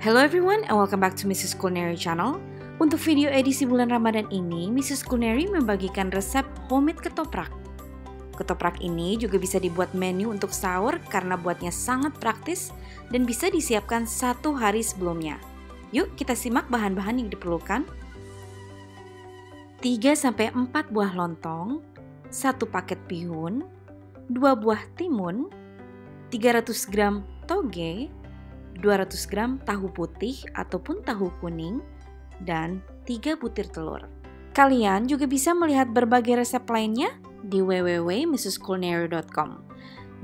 Hello everyone and welcome back to Mrs. Culinary Channel. Untuk video edisi bulan Ramadan ini, Mrs. Culinary membagikan resep homemade ketoprak. Ketoprak ini juga bisa dibuat menu untuk sahur karena buatnya sangat praktis dan bisa disiapkan 1 hari sebelumnya. Yuk kita simak bahan-bahan yang diperlukan. 3-4 buah lontong, 1 paket bihun, 2 buah timun, 300 gram toge, 200 gram tahu putih ataupun tahu kuning, dan 3 butir telur. Kalian juga bisa melihat berbagai resep lainnya di www.mrsculinary.com.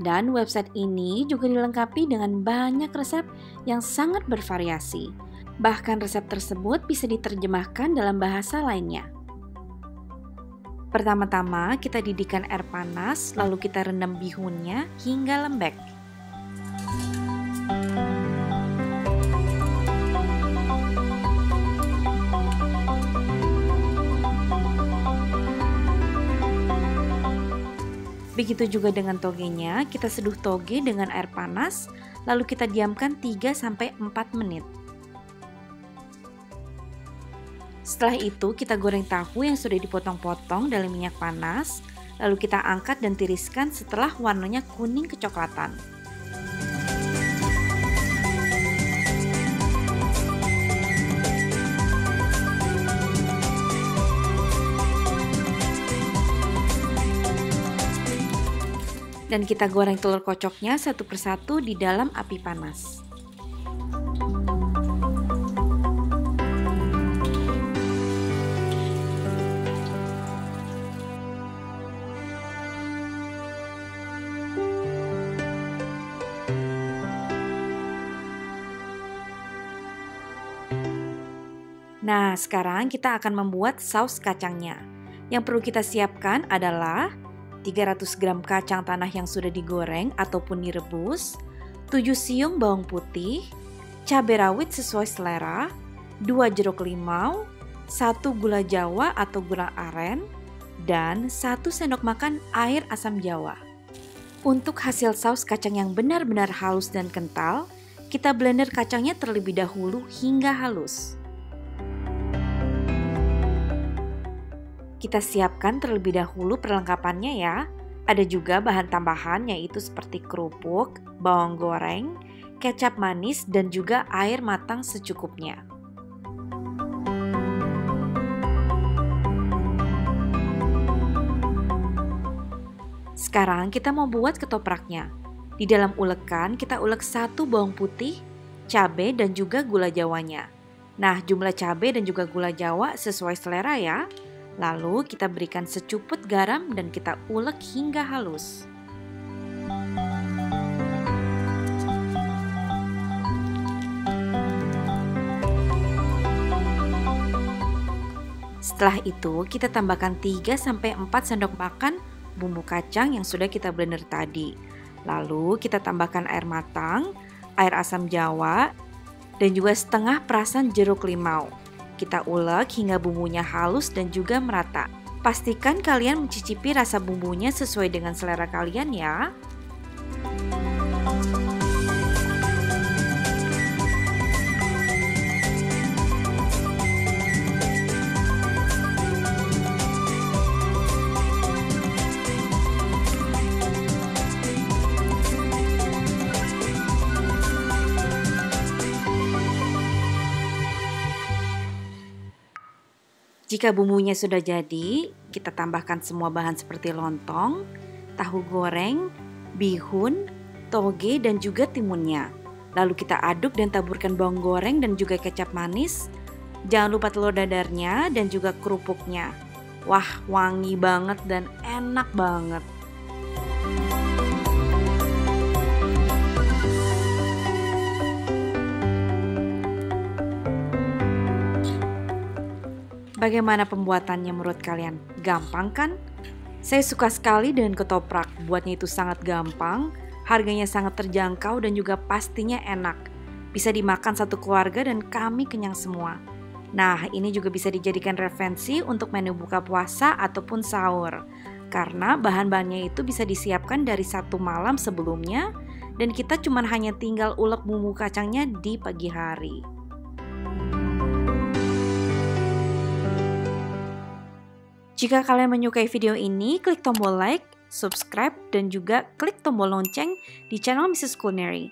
Dan website ini juga dilengkapi dengan banyak resep yang sangat bervariasi. Bahkan resep tersebut bisa diterjemahkan dalam bahasa lainnya. Pertama-tama kita didihkan air panas, lalu kita rendam bihunnya hingga lembek. Begitu juga dengan togenya, kita seduh toge dengan air panas, lalu kita diamkan 3-4 menit. Setelah itu kita goreng tahu yang sudah dipotong-potong dalam minyak panas, lalu kita angkat dan tiriskan setelah warnanya kuning kecoklatan. Dan kita goreng telur kocoknya satu persatu di dalam api panas. Nah, sekarang kita akan membuat saus kacangnya. Yang perlu kita siapkan adalah 300 gram kacang tanah yang sudah digoreng ataupun direbus, 7 siung bawang putih, cabai rawit sesuai selera, 2 jeruk limau, 1 gula jawa atau gula aren, dan 1 sendok makan air asam jawa. Untuk hasil saus kacang yang benar-benar halus dan kental, kita blender kacangnya terlebih dahulu hingga halus. Kita siapkan terlebih dahulu perlengkapannya ya. Ada juga bahan tambahan yaitu seperti kerupuk, bawang goreng, kecap manis, dan juga air matang secukupnya. Sekarang kita mau buat ketopraknya. Di dalam ulekan kita ulek 1 bawang putih, cabai, dan juga gula jawanya. Nah, jumlah cabai dan juga gula jawa sesuai selera ya. Lalu kita berikan secuput garam dan kita ulek hingga halus. Setelah itu kita tambahkan 3-4 sendok makan bumbu kacang yang sudah kita blender tadi. Lalu kita tambahkan air matang, air asam jawa, dan juga setengah perasan jeruk limau. Kita ulek hingga bumbunya halus dan juga merata. Pastikan kalian mencicipi rasa bumbunya sesuai dengan selera kalian ya. Jika bumbunya sudah jadi, kita tambahkan semua bahan seperti lontong, tahu goreng, bihun, toge, dan juga timunnya. Lalu kita aduk dan taburkan bawang goreng dan juga kecap manis. Jangan lupa telur dadarnya dan juga kerupuknya. Wah, wangi banget dan enak banget. Bagaimana pembuatannya menurut kalian? Gampang kan? Saya suka sekali dengan ketoprak, buatnya itu sangat gampang, harganya sangat terjangkau dan juga pastinya enak. Bisa dimakan satu keluarga dan kami kenyang semua. Nah, ini juga bisa dijadikan referensi untuk menu buka puasa ataupun sahur. Karena bahan-bahannya itu bisa disiapkan dari 1 malam sebelumnya dan kita cuma hanya tinggal ulek bumbu kacangnya di pagi hari. Jika kalian menyukai video ini, klik tombol like, subscribe, dan juga klik tombol lonceng di channel Mrs. Culinary.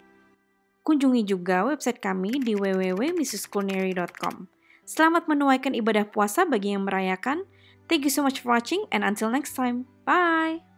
Kunjungi juga website kami di www.mrsculinary.com. Selamat menunaikan ibadah puasa bagi yang merayakan. Thank you so much for watching and until next time. Bye!